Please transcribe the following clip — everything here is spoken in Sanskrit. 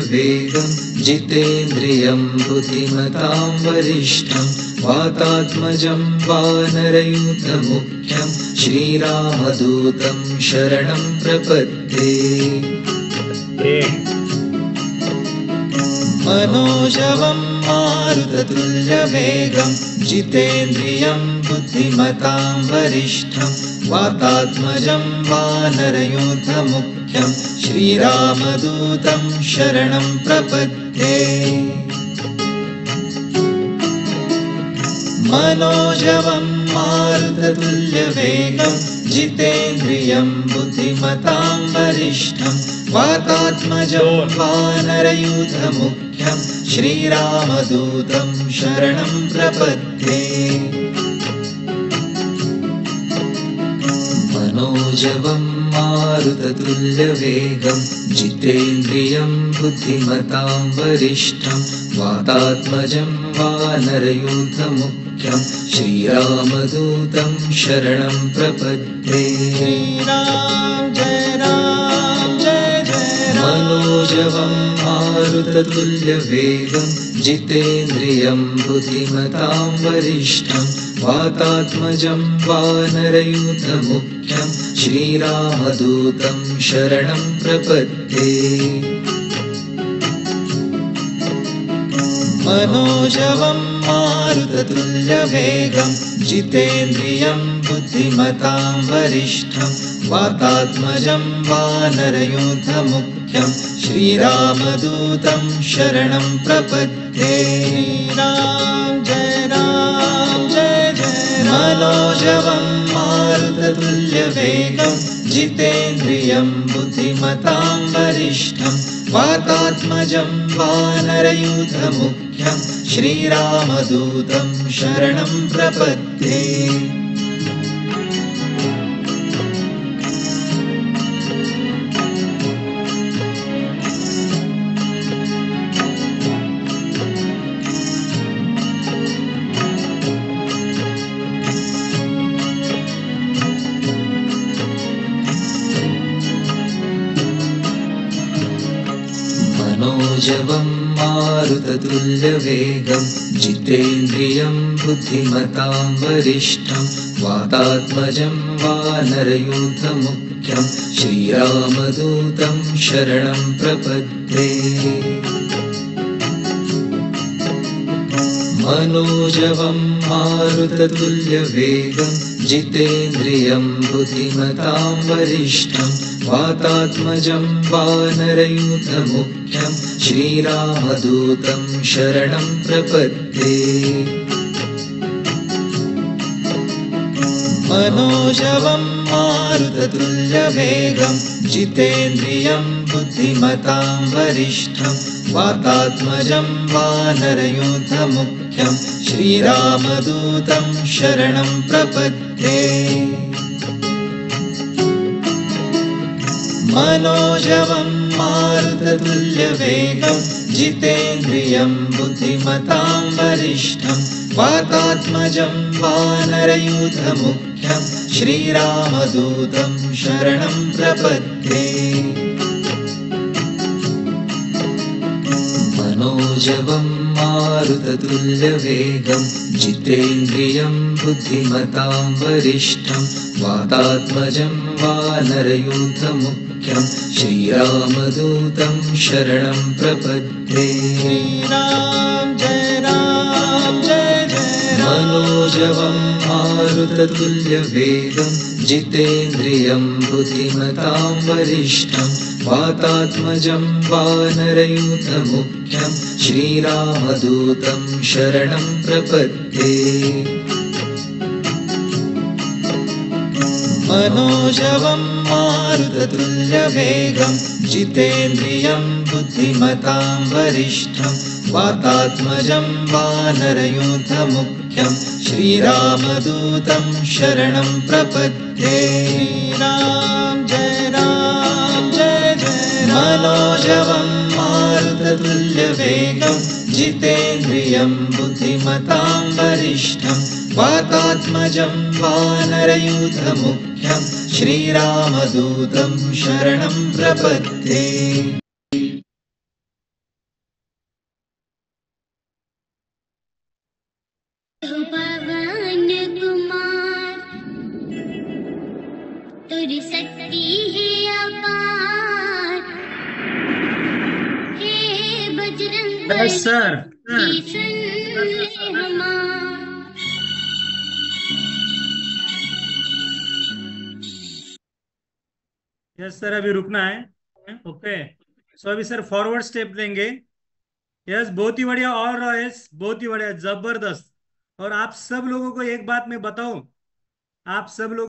तुल्यवेगं जितेन्द्रियं बुद्धिमतां वरिष्ठं वातात्मजं वानरयूथमुख्यं श्रीरामदूतं शरणं प्रपद्ये। मनोजवं मारुततुल्यवेगं जितेन्द्रियं बुद्धिमतां वरिष्ठं वातात्मजं वानरयूथमुख्यं श्रीरामदूतं शरणं प्रपद्ये। मनोजवं मारुततुल्यवेगं जितेन्द्रियं बुद्धिमतां वरिष्ठं वातात्मजं वानरयूथमुख्यं श्रीरामदूतं शरणं प्रपद्ये। मनोजवं मारुततुल्यवेगं जितेन्द्रियं बुद्धिमतां वरिष्ठं वातात्मजं वानरयूथमुख्यं श्रीरामदूतं शरणं प्रपद्ये। श्रीराम जय राम जय जय राम। मनोजवं मारुततुल्यवेगं जितेन्द्रियं बुद्धिमतां वरिष्ठं वातात्मजं वानरयूथमुख्यं श्रीरामदूतं शरणं प्रपद्ये। मनोजवं मारुततुल्यवेगं जितेन्द्रियं बुद्धिमतां वरिष्ठं वातात्मजं वानरयूथमुख्यं श्रीरामदूतं शरणं प्रपद्ये। राम जय राम जय जय राम। मनोजवं मारुततुल्यवेगं जितेन्द्रियं बुद्धिमतां वरिष्ठं वातात्मजं वानरयूथमुख्यं श्रीरामदूतं शरणं प्रपद्ये। मनोजवं मारुततुल्यवेगं जितेन्द्रियं बुद्धिमतां वरिष्ठं वातात्मजं वानरयूथमुख्यं श्रीरामदूतं शरणं प्रपद्ये। मनोजवं मारुततुल्यवेगं जितेन्द्रियं बुद्धिमतां वरिष्ठं वातात्मजं वानरयूथमुख्यं श्रीरामदूतं शरणं प्रपद्ये। मनोजवं मारुततुल्यवेगं जितेन्द्रियं बुद्धिमतां वरिष्ठं वातात्मजं वानरयूथमुख्यं श्रीरामदूतं शरणं प्रपद्ये। मनोजवं मारुततुल्यवेगं जितेन्द्रियं बुद्धिमतां वरिष्ठं वातात्मजं वानरयूथमुख्यं श्रीरामदूतं शरणं प्रपद्ये। मनोजवं मारुततुल्यवेगं जितेन्द्रियं बुद्धिमतां वरिष्ठं वातात्मजं वानरयूथमुख्यं श्रीरामदूतं शरणं प्रपद्ये। श्रीराम जय राम जय जय राम। मनोजवं मारुततुल्यवेगं जितेन्द्रियं बुद्धिमतां वरिष्ठं वातात्मजं वानरयूथमुख्यं श्रीरामदूतं शरणं प्रपद्ये। मनोजवं मारुततुल्यवेगं जितेन्द्रियं बुद्धिमतां वरिष्ठं वातात्मजं वानरयूथमुख्यं श्रीरामदूतं शरणं प्रपद्ये। राम जय जय राम। मनोजवं मारुततुल्यवेगं जितेन्द्रियं बुद्धिमतां वरिष्ठं वातात्मजं वानरयूथमुख्यं श्रीरामदूतं शरणं प्रपद्ये। तुझ शक्ति है अपार, हे बजरंग यस सर। बली सुन ले हमार। यस सर, अभी रुकना है। ओके, सो अभी सर फॉरवर्ड स्टेप देंगे। यस, बहुत ही बढ़िया। और यस, बहुत ही बढ़िया, जबरदस्त। और आप सब लोगों को एक बात मैं बताऊं, आप सब लोग